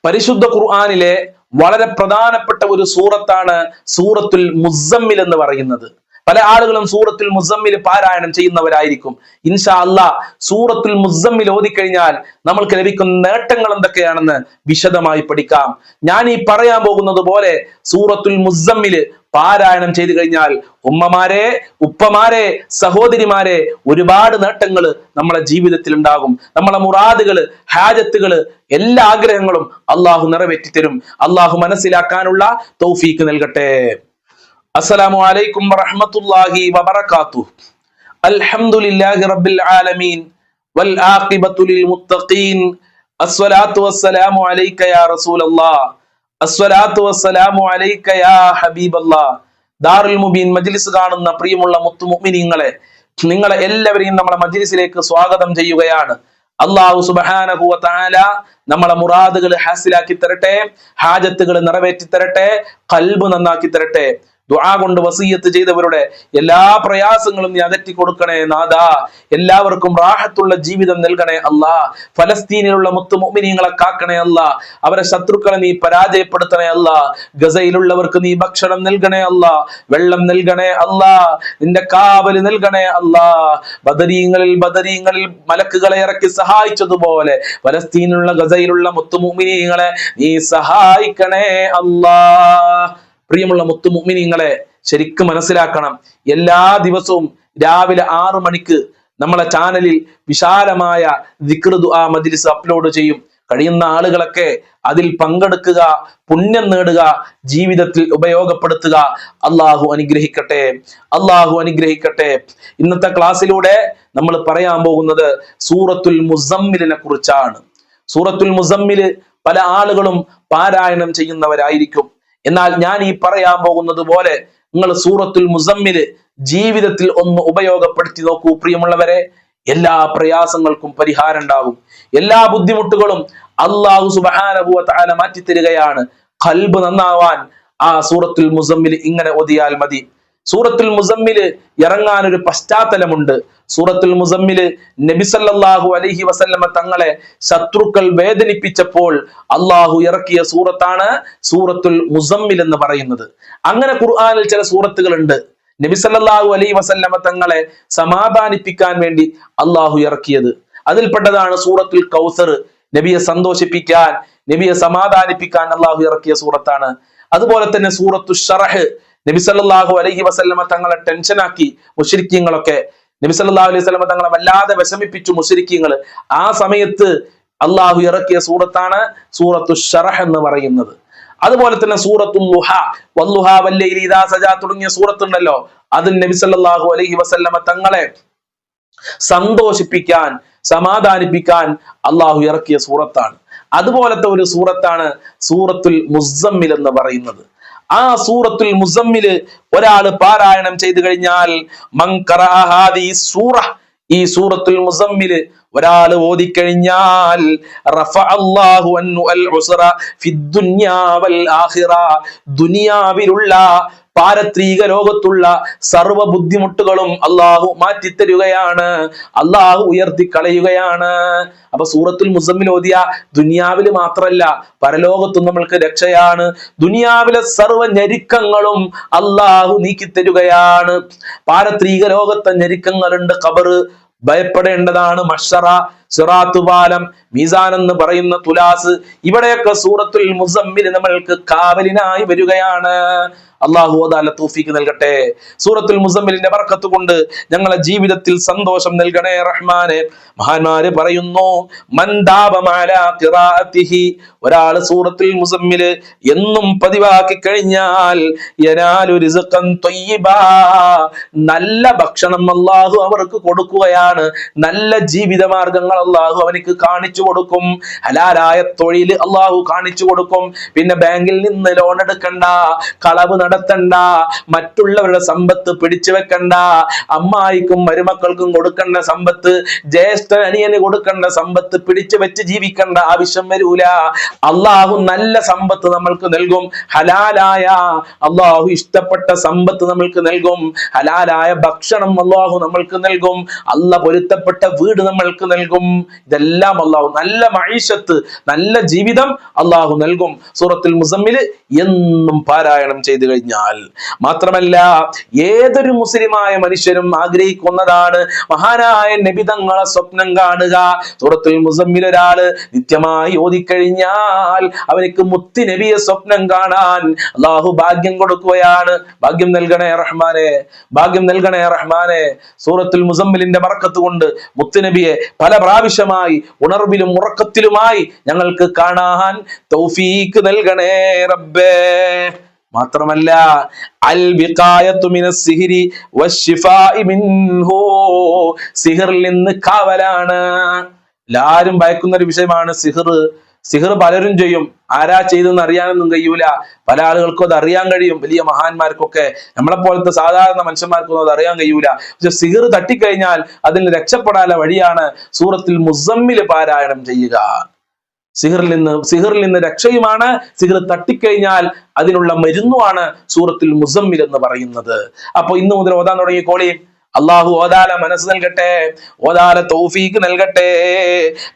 പരിശുദ്ധ ഖുർആനിലെ വളരെ പ്രധാനപ്പെട്ട ഒരു സൂറത്താണ് സൂറത്തുൽ മുസമ്മിൽ എന്ന് പറയുന്നത്. പല ആളുകളും സൂറത്തുൽ മുസമ്മിൽ പാരായണം ചെയ്യുന്നവരായിരിക്കും. ഇൻഷാ അല്ലാഹ് സൂറത്തുൽ മുസമ്മിൽ ഓതിക്കഴിഞ്ഞാൽ നമ്മൾക്ക് ലഭിക്കുന്ന നേട്ടങ്ങൾ എന്തൊക്കെയാണെന്ന് വിശദമായി പഠിക്കാം. ഞാൻ ഈ പറയാൻ പോകുന്നത് പോലെ സൂറത്തുൽ മുസമ്മിൽ പാരായണം ചെയ്തു കഴിഞ്ഞാൽ ഉമ്മമാരെ, ഉപ്പമാരെ, സഹോദരിമാരെ, ഒരുപാട് നേട്ടങ്ങൾ നമ്മളെ ജീവിതത്തിൽ ഉണ്ടാകും. നമ്മളെ മുറാദുകള്, ഹാജത്തുകള്, എല്ലാ ആഗ്രഹങ്ങളും അള്ളാഹു നിറവേറ്റി തരും. അള്ളാഹു മനസ്സിലാക്കാനുള്ള തൗഫീക്ക് നൽകട്ടെ. അസ്സലാമു അലൈക്കും വറഹ്മത്തുള്ളാഹി വബറകാതുഹു. അൽഹംദുലില്ലാഹി റബ്ബിൽ ആലമീൻ വൽ ആഖിബത്തു ലിൽ മുത്തഖീൻ. അസ്സലാത്തു വസ്സലാമു അലൈക യാ റസൂലല്ലാഹ്. അസ്സലാത്തു വസ്സലാമു അലൈക യാ ഹബീബല്ലാഹ്. ദാറുൽ മുബീൻ മജ്ലിസ് കാണുന്ന പ്രിയമുള്ള മുത്തു മുഅ്മിനീങ്ങളെ, നിങ്ങളെ എല്ലാവരെയും നമ്മളെ മജ്ലിസിലേക്ക് സ്വാഗതം ചെയ്യുകയാണ്. അല്ലാഹു സുബ്ഹാനഹു വ തആല നമ്മളെ മുറാദുകൾ ഹാസിലാക്കി തരട്ടെ, ഹാജത്തുകൾ നിറവേറ്റി തരട്ടെ, ഖൽബ് നന്നാക്കി തരട്ടെ. ദുആ കൊണ്ട് വസിയത്ത് ചെയ്തവരുടെ എല്ലാ പ്രയാസങ്ങളും നീ അകറ്റി കൊടുക്കണേ നാഥാ. എല്ലാവർക്കും റാഹത്തുള്ള ജീവിതം നൽകണേ അല്ലാ. ഫലസ്തീനിലുള്ള മുത്തു മുഅ്മിനീങ്ങളെ കാക്കണേ അല്ലാ. അവരെ ശത്രുക്കളെ നീ പരാജയപ്പെടുത്തണേ അല്ലാ. ഗസയിലുള്ളവർക്ക് നീ ഭക്ഷണം നൽകണേ അല്ലാ, വെള്ളം നൽകണേ അല്ലാ, നിന്റെ കാവല് നൽകണേ അല്ലാ. ബദരീങ്ങളിൽ മലക്കുകളെ ഇറക്കി സഹായിച്ചതുപോലെ ഫലസ്തീനിലുള്ള ഗസയിലുള്ള മുത്തു മുഅ്മിനീങ്ങളെ നീ സഹായിക്കണേ അല്ലാ. പ്രിയമുള്ള മുത്തു മുഅ്മിനീങ്ങളെ, ശരിക്കും മനസ്സിലാക്കണം, എല്ലാ ദിവസവും രാവിലെ 6 മണിക്ക് നമ്മളെ ചാനലിൽ വിശാലമായ ദിക്ർ ദുആ മജ്ലിസ് അപ്ലോഡ് ചെയ്യും. കഴിയുന്ന ആളുകളൊക്കെ അതിൽ പങ്കെടുക്കുക, പുണ്യം നേടുക, ജീവിതത്തിൽ ഉപയോഗപ്പെടുത്തുക. അള്ളാഹു അനുഗ്രഹിക്കട്ടെ, അള്ളാഹു അനുഗ്രഹിക്കട്ടെ. ഇന്നത്തെ ക്ലാസ്സിലൂടെ നമ്മൾ പറയാൻ പോകുന്നത് സൂറത്തുൽ മുസമ്മിലിനെ കുറിച്ചാണ്. സൂറത്തുൽ മുസമ്മിൽ പല ആളുകളും പാരായണം ചെയ്യുന്നവരായിരിക്കും. എന്നാൽ ഞാൻ ഈ പറയാൻ പോകുന്നത് പോലെ നിങ്ങൾ സൂറത്തുൽ മുസമ്മിൽ ജീവിതത്തിൽ ഒന്ന് ഉപയോഗപ്പെടുത്തി നോക്കൂ പ്രിയമുള്ളവരെ. എല്ലാ പ്രയാസങ്ങൾക്കും പരിഹാരം ഉണ്ടാകും. എല്ലാ ബുദ്ധിമുട്ടുകളും അല്ലാഹു സുബ്ഹാനഹു വ തആല മാറ്റിത്തരികയാണ്. ഖൽബ് നന്നാവാൻ ആ സൂറത്തുൽ മുസമ്മിൽ ഇങ്ങനെ ഓതിയാൽ മതി. സൂറത്തുൽ മുസമ്മിൽ ഇറങ്ങാൻ ഒരു പശ്ചാത്തലമുണ്ട്. സൂറത്തുൽ മുസമ്മിൽ നബി സല്ലല്ലാഹു അലൈഹി വസല്ലമ തങ്ങളെ ശത്രുക്കൾ വേദനിപ്പിച്ചപ്പോൾ അള്ളാഹു ഇറക്കിയ സൂറത്താണ് സൂറത്തുൽ മുസമ്മിൽ എന്ന് പറയുന്നത്. അങ്ങനെ ഖുർആനിൽ ചില സൂറത്തുകളുണ്ട് നബി സല്ലല്ലാഹു അലൈഹി വസല്ലമ തങ്ങളെ സമാധാനിപ്പിക്കാൻ വേണ്ടി അള്ളാഹു ഇറക്കിയത്. അതിൽപ്പെട്ടതാണ് സൂറത്തുൽ കൗസർ. നബിയെ സന്തോഷിപ്പിക്കാൻ, നബിയെ സമാധാനിപ്പിക്കാൻ അള്ളാഹു ഇറക്കിയ സൂറത്താണ്. അതുപോലെ തന്നെ സൂറത്തുൽ ശറഹ്, നബി സല്ലല്ലാഹു അലൈഹി വസല്ലമ തങ്ങളെ ടെൻഷനാക്കി മുശ്രിക്കീങ്ങളൊക്കെ. നബി സല്ലല്ലാഹു അലൈഹി വസല്ലമ തങ്ങളെ വല്ലാതെ വിഷമിപ്പിച്ചു മുശ്രിക്കീങ്ങൾ. ആ സമയത്ത് അള്ളാഹു ഇറക്കിയ സൂറത്താണ് സൂറത്തുൽ ശറഹ് എന്ന് പറയുന്നത്. അതുപോലെ തന്നെ സൂറത്തുൽ ളുഹാ, വല്ലുഹാ വല്ലൈലി ഇദാ സജാ തുടങ്ങിയ സൂറത്തുണ്ടല്ലോ, അതിൽ നബി സല്ലല്ലാഹു അലൈഹി വസല്ലമ തങ്ങളെ സന്തോഷിപ്പിക്കാൻ, സമാധാനിപ്പിക്കാൻ അള്ളാഹു ഇറക്കിയ സൂറത്താണ്. അതുപോലത്തെ ഒരു സൂറത്താണ് സൂറത്തുൽ മുസമ്മിൽ എന്ന് പറയുന്നത്. ആ സൂറത്തുൽ മുസമ്മിൽ ഒരാള് പാരായണം ചെയ്തു കഴിഞ്ഞാൽ മൻ ഖറഅ ഹാദിഹി സൂറ, ഈ സൂറത്തുൽ മുസമ്മിൽ ഒരാൾ ഓതിക്കഴിഞ്ഞാൽ റഫഅല്ലാഹു അൻഹു അൽ ഉസ്റ ഫിദ്ദുനിയാ വൽ ആഖിറ, ദുനിയാവിലുള്ള പാരത്രിക ലോകത്തുള്ള സർവ്വ ബുദ്ധിമുട്ടുകളും അള്ളാഹു മാറ്റിത്തരുകയാണ്, അള്ളാഹു ഉയർത്തി കളയുകയാണ്. അപ്പൊ സൂറത്തുൽ മുസമ്മിൽ ഓതിയ ദുനിയാവിൽ മാത്രല്ല പരലോകത്തും നമ്മൾക്ക് രക്ഷയാണ്. ദുനിയാവിലെ സർവ്വ ഞെരുക്കങ്ങളും അള്ളാഹു നീക്കിത്തരുകയാണ്. പാരത്രിക ലോകത്തെ ഞെരുക്കങ്ങളുണ്ട്, ഖബർ ഭയപ്പെടേണ്ടതാണ്, മഹ്ശറ, സിറാത്ത് പാലം, മീസാൻ എന്ന് പറയുന്ന തുലാസ്, ഇവിടെയൊക്കെ സൂറത്തുൽ മുസമ്മിൽ നമ്മൾക്ക് കാവലിനായി വരികയാണ്. അള്ളാഹു അതാല തൗഫീഖ് നൽകട്ടെ. സൂറത്തുൽ മുസമ്മിലിന്റെ ബർക്കത്ത് കൊണ്ട് ഞങ്ങളെ ജീവിതത്തിൽ സന്തോഷം നൽകണേ റഹ്മാനെ. മഹാന്മാര് പറയുന്നു, മൻ ദാബ മഅലാ ഖിറാഅതിഹി, ഒരാൾ സൂറത്തുൽ മുസമ്മിൽ എന്നും പതിവാക്കി കഴിഞ്ഞാൽ യനാലു റിസ്ഖൻ ത്വയ്യിബാ, നല്ല ഭക്ഷണം അള്ളാഹു അവർക്ക് കൊടുക്കുകയാണ്. നല്ല ജീവിത മാർഗങ്ങൾ അള്ളാഹു അവനിക്ക് കാണിച്ചു കൊടുക്കും. ഹലാലായ തൊഴിൽ അള്ളാഹു കാണിച്ചു കൊടുക്കും. പിന്നെ ബാങ്കിൽ നിന്ന് ലോൺ എടുക്കണ്ട, കളവ് നടത്തണ്ട, മറ്റുള്ളവരുടെ സമ്പത്ത് പിടിച്ചു വെക്കണ്ട, അമ്മായിക്കും മരുമക്കൾക്കും കൊടുക്കേണ്ട സമ്പത്ത്, ജ്യേഷ്ഠ അനിയന് കൊടുക്കേണ്ട സമ്പത്ത് പിടിച്ചു വെച്ച് ജീവിക്കേണ്ട ആവശ്യം വരൂല. അള്ളാഹു നല്ല സമ്പത്ത് നമ്മൾക്ക് നൽകും. ഹലാലായ അള്ളാഹു ഇഷ്ടപ്പെട്ട സമ്പത്ത് നമ്മൾക്ക് നൽകും. ഹലാലായ ഭക്ഷണം അള്ളാഹു നമ്മൾക്ക് നൽകും. അള്ളാഹ് പൊരുത്തപ്പെട്ട വീട് നമ്മൾക്ക് നൽകും. ഇതെല്ലാം അള്ളാഹു, നല്ല മഈശത്ത്, നല്ല ജീവിതം അള്ളാഹു നൽകും സൂറത്തുൽ മുസമ്മിൽ എന്നും പാരായണം ചെയ്തു കഴിഞ്ഞാൽ. മാത്രമല്ല ഏതൊരു മുസ്ലിമായ മനുഷ്യനും ആഗ്രഹിക്കുന്നതാണ് മഹാനായ നബി തങ്ങളെ സ്വപ്നം കാണുക. സൂറത്തുൽ മുസമ്മിൽ ഒരാള് നിത്യമായി ഓതിക്കഴിഞ്ഞാൽ അവർക്ക് മുത്തി നബിയെ സ്വപ്നം കാണാൻ അള്ളാഹു ഭാഗ്യം കൊടുക്കുകയാണ്. ഭാഗ്യം നൽകണേ റഹ്മാനെ, ഭാഗ്യം നൽകണേ റഹ്മാനെ. സൂറത്തുൽ മുസമ്മിലിന്റെ ബറക്കത്ത് കൊണ്ട് മുത്തുനബിയെ പല പ്രാവശ്യമായി ഉണർവിലും ഉറക്കത്തിലുമായി ഞങ്ങൾക്ക് കാണാൻ തൗഫീക്ക് നൽകണേ റബ്ബേ. മാത്രമല്ല അൽ വിഖായത്തു മിനസ് സിഹ്രി വശിഫാഇ മിൻഹു, സിഹറിൽ നിന്ന് കാവലാണ്. എല്ലാരും ഭയക്കുന്ന ഒരു വിഷയമാണ് സിഹർ. സിഹർ പലരും ചെയ്യും, ആരാ ചെയ്തെന്ന് അറിയാനൊന്നും കഴിയൂല. പല ആളുകൾക്കും അത് അറിയാൻ കഴിയും, വലിയ മഹാന്മാർക്കൊക്കെ. നമ്മളെ പോലത്തെ സാധാരണ മനുഷ്യന്മാർക്കൊന്നും അത് അറിയാൻ കഴിയൂല. പക്ഷെ സിഹർ തട്ടിക്കഴിഞ്ഞാൽ അതിന് രക്ഷപ്പെടാനുള്ള വഴിയാണ് സൂറത്തുൽ മുസമ്മിൽ പാരായണം ചെയ്യുക. സിഹറിൽ നിന്ന് രക്ഷയുമാണ്. സിഹർ തട്ടിക്കഴിഞ്ഞാൽ അതിനുള്ള മരുന്നുമാണ് സൂറത്തുൽ മുസമ്മിൽ എന്ന് പറയുന്നത്. അപ്പൊ ഇന്ന് മുതൽ ഓതാൻ തുടങ്ങിക്കോളി. അള്ളാഹു ഓതാല മനസ്സ് നൽകട്ടെ, ഓതാല തൗഫീഖ് നൽകട്ടെ.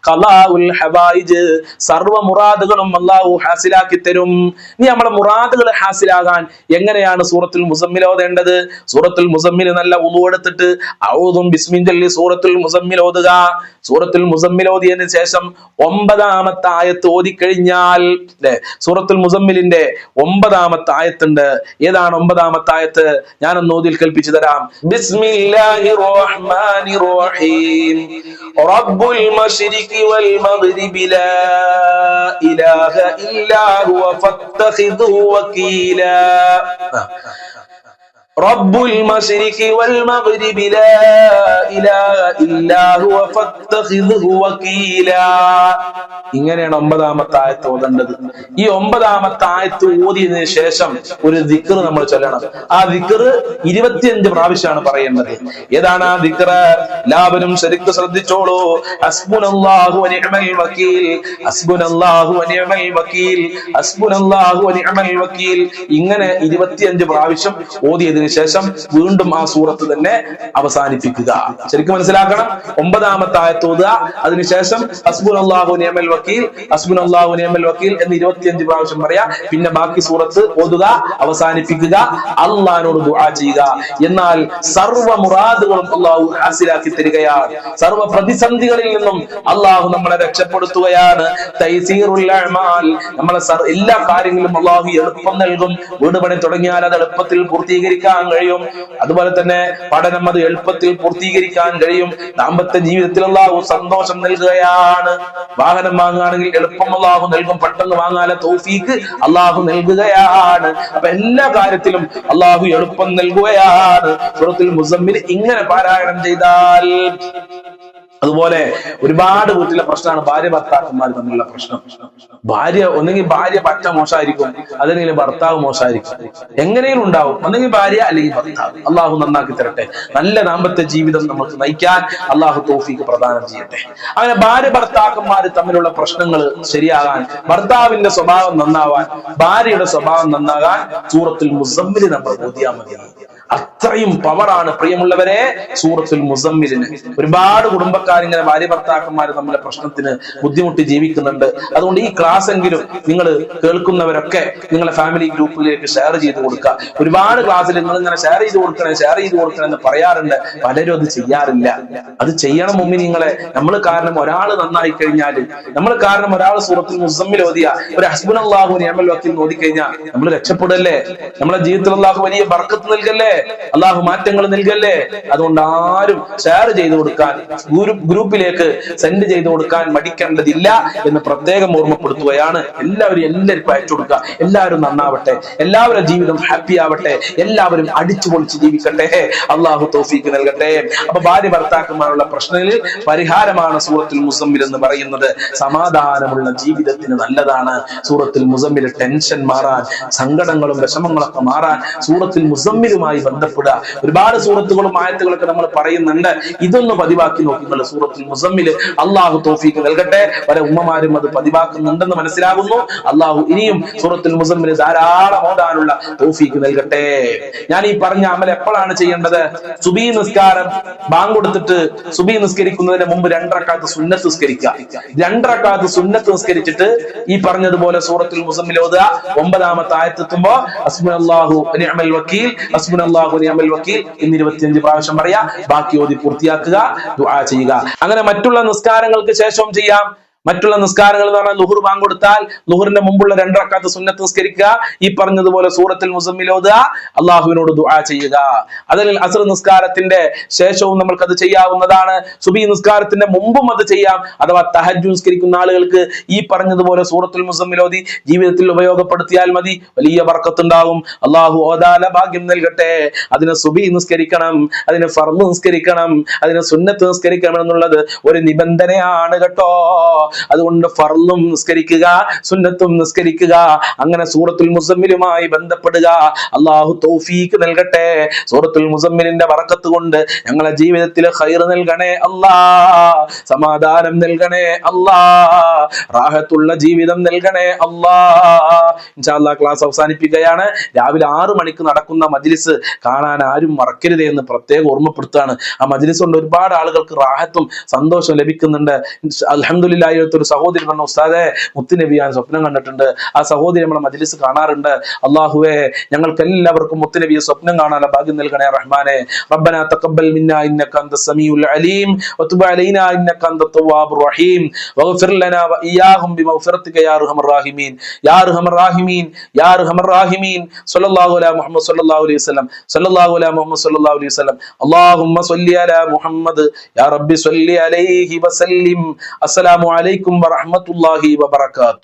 ഖലാഉൽ ഹവായിജ്, സർവ്വ മുറാദുകളും അള്ളാഹു ഹാസിലാക്കി തരും. നീ നമ്മുടെ മുറാദുകൾ ഹാസിലാകാൻ എങ്ങനെയാണ് സൂറത്തുൽ മുസമ്മിൽ ഓതേണ്ടത്? സൂറത്തുൽ മുസമ്മിൽ നല്ല ഉളു എടുത്തിട്ട് ഔദും ബിസ്മിൻ ചൊല്ലി സൂറത്തുൽ മുസമ്മിൽ ഓതുക. സൂറത്തുൽ മുസമ്മിൽ ഓതിയതിനു ശേഷം 9ാമത്തെ ആയത്ത് ഓതിക്കഴിഞ്ഞാൽ, സൂറത്തുൽ മുസമ്മിലിന്റെ 9ാമത്തെ ആയത്തുണ്ട്. ഏതാണ് 9ാമത്തെ ആയത്ത്? ഞാനൊന്ന് ഓതി കേൾപ്പിച്ചു തരാം. ബിസ്മില്ലാഹിർ റഹ്മാനിർ റഹീം. റബ്ബുൽ മശ്രിഖി വൽ മഗ്രിബി ലാ ഇലാഹ ഇല്ലാ ഹുവ ഫത്തഖിദുഹു വകീലാ. റബ്ബുൽ മശ്രിഖി വൽ മഗ്രിബി ലാ ഇലാഹ ഇല്ലാ ഹുവ ഫത്തഖിദുഹു വകീലാ. ഇങ്ങനെയാണ് 9ാമത്തെ ആയത്ത് ഓതേണ്ടത്. ഈ 9ാമത്തെ ആയത്ത് ഓതിയതിനു ശേഷം ഒരു ദിക്ർ നമ്മൾ ചൊല്ലണം. ആ ദിക്ർ 25 പ്രാവശ്യമാണ് പറയേണ്ടത്. ഏതാണ് ആ ദിക്ർ? എല്ലാവരും ശരിക്കും ശ്രദ്ധിച്ചോളൂ. ഹസ്ബുനല്ലാഹു വനിഅമൽ വകീൽ, ഹസ്ബുനല്ലാഹു വനിഅമൽ വകീൽ, ഹസ്ബുനല്ലാഹു വനിഅമൽ വകീൽ. ഇങ്ങനെ 25 പ്രാവശ്യം ഓതിയതിനു ശേഷം വീണ്ടും ആ സൂറത്ത് തന്നെ അവസാനിപ്പിക്കുക. ശരിക്കും മനസ്സിലാക്കണം. 9ാമത്തെ ആയത്ത് ഓതുക, അതിനുശേഷം ഹസ്ബുനല്ലാഹു വനിഅമൽ വകീൽ, ഹസ്ബുനല്ലാഹു വനിഅമൽ വകീൽ എന്ന് 25 പ്രാവശ്യം പറയാ. പിന്നെ ബാക്കി സൂറത്ത് ഓതുക, അവസാനിപ്പിക്കുക, അള്ളാഹിനോട് ദുആ ചെയ്യുക. എന്നാൽ സർവ്വ മുറാദുകളും അള്ളാഹു ഹാസിലാക്കി തരികയാണ്. സർവ്വ പ്രതിസന്ധികളിൽ നിന്നും അള്ളാഹു നമ്മളെ രക്ഷപ്പെടുത്തുകയാണ്. തൈസീറുൽ അഅ്മാൽ, നമ്മളെ എല്ലാ കാര്യങ്ങളിലും അള്ളാഹു എളുപ്പം നൽകും. വീട് പണി തുടങ്ങിയാൽ അത് എളുപ്പത്തിൽ പൂർത്തീകരിക്കാൻ കഴിയും. അതുപോലെ തന്നെ പഠനം അത് എളുപ്പത്തിൽ പൂർത്തീകരിക്കാൻ കഴിയും. ദാമ്പത്യ ജീവിതത്തിൽ അള്ളാഹു സന്തോഷം നൽകുകയാണ്. വാഹനം വാങ്ങുകയാണെങ്കിൽ എളുപ്പം അള്ളാഹു നൽകും. പെട്ടെന്ന് വാങ്ങാനുള്ള തൗഫീഖ് അള്ളാഹു നൽകുകയാണ്. അപ്പൊ എല്ലാ കാര്യത്തിലും അള്ളാഹു എളുപ്പം നൽകുകയാണ്. സൂറത്തുൽ മുസമ്മിൽ ഇങ്ങനെ പാരായണം ചെയ്താൽ. അതുപോലെ ഒരുപാട് വീട്ടിലെ പ്രശ്നമാണ് ഭാര്യ ഭർത്താക്കന്മാർ തമ്മിലുള്ള പ്രശ്നം. ഒന്നെങ്കിൽ ഭാര്യ പറ്റ മോശമായിരിക്കും, അല്ലെങ്കിൽ ഭർത്താവ് മോശമായിരിക്കും. എങ്ങനെയും ഉണ്ടാവും, ഒന്നെങ്കിൽ ഭാര്യ അല്ലെങ്കിൽ ഭർത്താവ്. അള്ളാഹു നന്നാക്കി തരട്ടെ. നല്ല ദാമ്പത്യ ജീവിതം നമുക്ക് നയിക്കാൻ അള്ളാഹു തൗഫീഖ് പ്രദാനം ചെയ്യട്ടെ. അങ്ങനെ ഭാര്യ ഭർത്താക്കന്മാർ തമ്മിലുള്ള പ്രശ്നങ്ങൾ ശരിയാകാൻ, ഭർത്താവിന്റെ സ്വഭാവം നന്നാവാൻ, ഭാര്യയുടെ സ്വഭാവം നന്നാകാൻ സൂറത്തുൽ മുസമ്മിൽ നമ്മൾ ഓതിയാൽ മതി. അത്രയും പവറാണ് പ്രിയമുള്ളവരെ സൂറത്തുൽ മുസമ്മിലിന്. ഒരുപാട് കുടുംബക്കാർ ഇങ്ങനെ ഭാര്യ ഭർത്താക്കന്മാർ തമ്മിലെ പ്രശ്നത്തിന് ബുദ്ധിമുട്ടി ജീവിക്കുന്നുണ്ട്. അതുകൊണ്ട് ഈ ക്ലാസ് എങ്കിലും നിങ്ങൾ കേൾക്കുന്നവരൊക്കെ നിങ്ങളെ ഫാമിലി ഗ്രൂപ്പിലേക്ക് ഷെയർ ചെയ്ത് കൊടുക്കുക. ഒരുപാട് ക്ലാസ്സിൽ നിങ്ങൾ ഇങ്ങനെ ഷെയർ ചെയ്ത് കൊടുക്കണം എന്ന് പറയാറുണ്ട്. പലരും അത് ചെയ്യാറില്ല. അത് ചെയ്യണം. മുമ്പിൽ നിങ്ങളെ നമ്മൾ കാരണം ഒരാൾ നന്നായി കഴിഞ്ഞാൽ, നമ്മൾ കാരണം ഒരാൾ സൂറത്തുൽ മുസമ്മിൽ ഓതിയ, ഒരു ഹസ്ബുനല്ലാഹു വനിഅമൽ വകീൽ ഓതിക്കഴിഞ്ഞാൽ നമ്മൾ രക്ഷപ്പെടല്ലേ? നമ്മുടെ ജീവിതത്തിൽ അല്ലാഹു വലിയ ബർക്കത്ത് നൽകല്ലേ? അള്ളാഹു മാറ്റങ്ങൾ നൽകല്ലേ? അതുകൊണ്ട് ആരും ഷെയർ ചെയ്ത് കൊടുക്കാൻ, ഗ്രൂപ്പിലേക്ക് സെൻഡ് ചെയ്ത് കൊടുക്കാൻ മടിക്കേണ്ടതില്ല എന്ന് പ്രത്യേകം ഓർമ്മപ്പെടുത്തുകയാണ്. എല്ലാവർക്കും അയച്ചു കൊടുക്കുക. എല്ലാവരും നന്നാവട്ടെ, എല്ലാവരുടെ ജീവിതം ഹാപ്പി ആവട്ടെ, എല്ലാവരും അടിച്ചു പൊളിച്ച് ജീവിക്കട്ടെ. അള്ളാഹു തൗഫീഖ് നൽകട്ടെ. അപ്പൊ ഭാര്യ ഭർത്താക്കന്മാരുള്ള പ്രശ്നങ്ങളിൽ പരിഹാരമാണ് സൂറത്തുൽ മുസമ്മിൽ എന്ന് പറയുന്നത്. സമാധാനമുള്ള ജീവിതത്തിന് നല്ലതാണ് സൂറത്തുൽ മുസമ്മിൽ. ടെൻഷൻ മാറാൻ, സങ്കടങ്ങളും വിഷമങ്ങളൊക്കെ മാറാൻ സൂറത്തുൽ മുസമ്മിലുമായി ബന്ധപ്പെടുക. ഒരുപാട് സൂറത്തുകളും ആയത്തുകളൊക്കെ നമ്മൾ പറയുന്നുണ്ട്. ഇതൊന്ന് പതിവാക്കി നോക്കി നിങ്ങൾ. സൂറത്തുൽ മുസമ്മില് അള്ളാഹു തൗഫീഖ് നൽകട്ടെ. പല ഉമ്മമാരും അത് പതിവാക്കുന്നുണ്ടെന്ന് മനസ്സിലാകുന്നു. അള്ളാഹു ഇനിയും സൂറത്തുൽ മുസമ്മില് ധാരാളം ഓതാനുള്ള തൗഫീഖ് നൽകട്ടെ. ഞാൻ ഈ പറഞ്ഞ അമൽ എപ്പോഴാണ് ചെയ്യേണ്ടത്? സുബഹി നിസ്കാരം ബാങ്ക് കൊടുത്തിട്ട് സുബഹി നിസ്കരിക്കുന്നതിന് മുമ്പ് 2 റക്അത്ത് സുന്നത്ത് നിസ്കരിക്കുക. 2 റക്അത്ത് സുന്നത്ത് നിസ്കരിച്ചിട്ട് ഈ പറഞ്ഞതുപോലെ സൂറത്തുൽ മുസമ്മിൽ ഓതുക. 9ാമത്തെ ആയത്തെത്തുമ്പോ ഹസ്ബുനല്ലാഹു വനിഅമൽ വക്കീൽ, ഹസ്ബുനല്ലാഹു വനിഅമൽ വക്കീൽ എന്ന് 25 പ്രാവശ്യം പറയാ. ബാക്കി ഓതി പൂർത്തിയാക്കുക, ദുആ ചെയ്യുക. അങ്ങനെ മറ്റുള്ള നിസ്കാരങ്ങൾക്ക് ശേഷവും ചെയ്യാം. മറ്റുള്ള നിസ്കാരങ്ങൾ എന്ന് പറഞ്ഞാൽ ളുഹുർ ബാങ്ക് കൊടുത്താൽ ളുഹുറിന്റെ മുമ്പുള്ള 2 റക്അത്ത് സുന്നത്ത് നിസ്കരിക്കുക. ഈ പറഞ്ഞതുപോലെ സൂറത്തുൽ മുസമ്മിൽ ഓതുക, അള്ളാഹുവിനോട് ദുആ ചെയ്യുക. അതിൽ അസ്ർ നിസ്കാരത്തിന്റെ ശേഷവും നമ്മൾക്ക് അത് ചെയ്യാവുന്നതാണ്. സുബഹി നിസ്കാരത്തിന്റെ മുമ്പും അത് ചെയ്യാം. അഥവാ തഹജ്ജുദ് നിസ്കരിക്കുന്ന ആളുകൾക്ക് ഈ പറഞ്ഞതുപോലെ സൂറത്തുൽ മുസമ്മിൽ ഓതി ജീവിതത്തിൽ ഉപയോഗപ്പെടുത്തിയാൽ മതി. വലിയ ബർക്കത്ത് ഉണ്ടാകും. അള്ളാഹു ഓതാല ഭാഗ്യം നൽകട്ടെ. അതിന് സുബഹി നിസ്കരിക്കണം, അതിന് ഫർള് നിസ്കരിക്കണം, അതിന് സുന്നത്ത് നിസ്കരിക്കണം എന്നുള്ളത് ഒരു നിബന്ധനയാണ് കേട്ടോ. അതുകൊണ്ട് ഫർളും നിസ്കരിക്കുക, സുന്നത്തും നിസ്കരിക്കുക. അങ്ങനെ സൂറത്തുൽ മുസമ്മിലുമായി ബന്ധപ്പെടുക. അള്ളാഹു തൗഫീഖ് നൽകട്ടെ. സൂറത്തുൽ മുസമ്മിലിന്റെ ബറക്കത്ത് കൊണ്ട് ഞങ്ങളെ ജീവിതത്തിൽ ഖൈർ നൽകണേ അല്ലാ, സമാധാനം നൽകണേ അല്ലാ, റാഹത്തുള്ള ജീവിതം നൽകണേ അല്ലാ. ഇൻഷാ അല്ലാഹ് ക്ലാസ് അവസാനിപ്പിക്കുകയാണ്. രാവിലെ 6 മണിക്ക് നടക്കുന്ന മജ്ലിസ് കാണാൻ ആരും മറക്കരുതേ എന്ന് പ്രത്യേകം ഓർമ്മപ്പെടുത്തുകയാണ്. ആ മജ്ലിസ് കൊണ്ട് ഒരുപാട് ആളുകൾക്ക് റാഹത്തും സന്തോഷവും ലഭിക്കുന്നുണ്ട്. അൽഹംദുലില്ലാഹ്. ഒരു സഹോദരി പറഞ്ഞു, ഉസ്താദേ മുത്തുനബി ഞാൻ സ്വപ്നം കണ്ടിട്ടുണ്ട്. ആ സഹോദരി നമ്മളെ മജ്ലിസ് കാണാറുണ്ട്. അല്ലാഹുവേ ഞങ്ങൾക്ക് എല്ലാവർക്കും മുത്തുനബിയെ സ്വപ്നം കാണാനുള്ള ഭാഗ്യം നൽകണേ റഹ്മാനെ. റബ്ബനാ തഖബ്ബൽ മിന്നാ ഇന്നക അൻതസ് സമീഉൽ അലീം വതുബ് അലൈനാ ഇന്നക അൻതത് തവ്വാബുർ റഹീം വഗ്ഫിർ ലനാ വഇയ്യാഹും ബിമഗ്ഫിറതിക യാ അർഹമർ റഹീമീൻ യാ അർഹമർ റഹീമീൻ യാ അർഹമർ റഹീമീൻ. സ്വല്ലല്ലാഹു അലാ മുഹമ്മദ് സ്വല്ലല്ലാഹു അലൈഹി വസല്ലം, സ്വല്ലല്ലാഹു അലാ മുഹമ്മദ് സ്വല്ലല്ലാഹു അലൈഹി വസല്ലം. അല്ലാഹുമ്മ സ്വല്ലി അലാ മുഹമ്മദ് യാ റബ്ബി സ്വല്ലി അലൈഹി വസല്ലിം. അസ്സലാമു അലൈക്കും വറഹ്മത്തുള്ളാഹി വബറകാതുഹു.